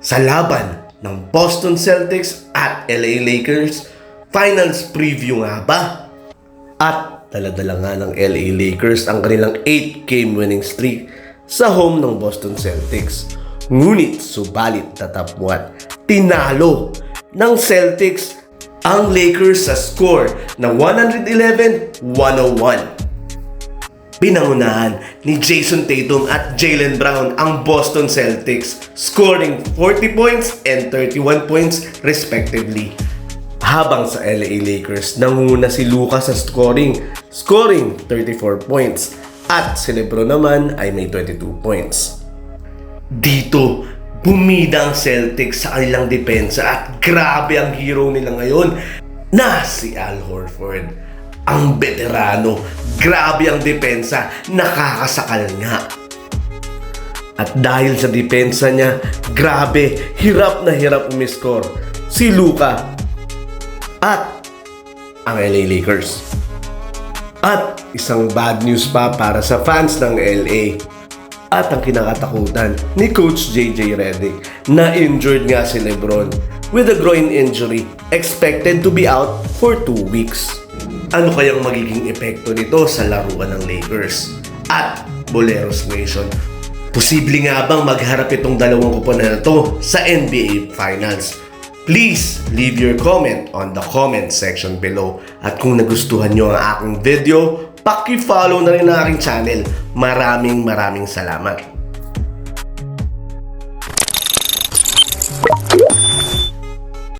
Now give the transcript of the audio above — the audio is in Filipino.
sa laban ng Boston Celtics at LA Lakers. Finals preview nga ba? At dala-dala nga ng LA Lakers ang kanilang 8-game winning streak sa home ng Boston Celtics. Ngunit subalit tatapwat, tinalo ng Celtics ang Lakers sa score na 111-101. Pinangunahan ni Jason Tatum at Jaylen Brown ang Boston Celtics, scoring 40 points and 31 points respectively. Habang sa LA Lakers, nangunguna si Luka sa scoring 34 points at si LeBron naman ay may 22 points. Dito, bumida ang Celtics sa kanilang depensa at grabe ang hero nila ngayon na si Al Horford. Ang veterano, grabe ang depensa, nakakasakal nga. At dahil sa depensa niya, grabe, hirap na hirap umiscore si Luka at ang LA Lakers. At isang bad news pa para sa fans ng LA at ang kinakatakutan ni Coach JJ Redick na injured nga si LeBron with a groin injury, expected to be out for 2 weeks. Ano kayang magiging epekto nito sa laruan ng Lakers at Boleros Nation? Posible nga bang magharap itong dalawang koponan na to sa NBA Finals? Please leave your comment on the comment section below. At kung nagustuhan nyo ang aking video, paki-follow na rin ang aking channel. Maraming salamat.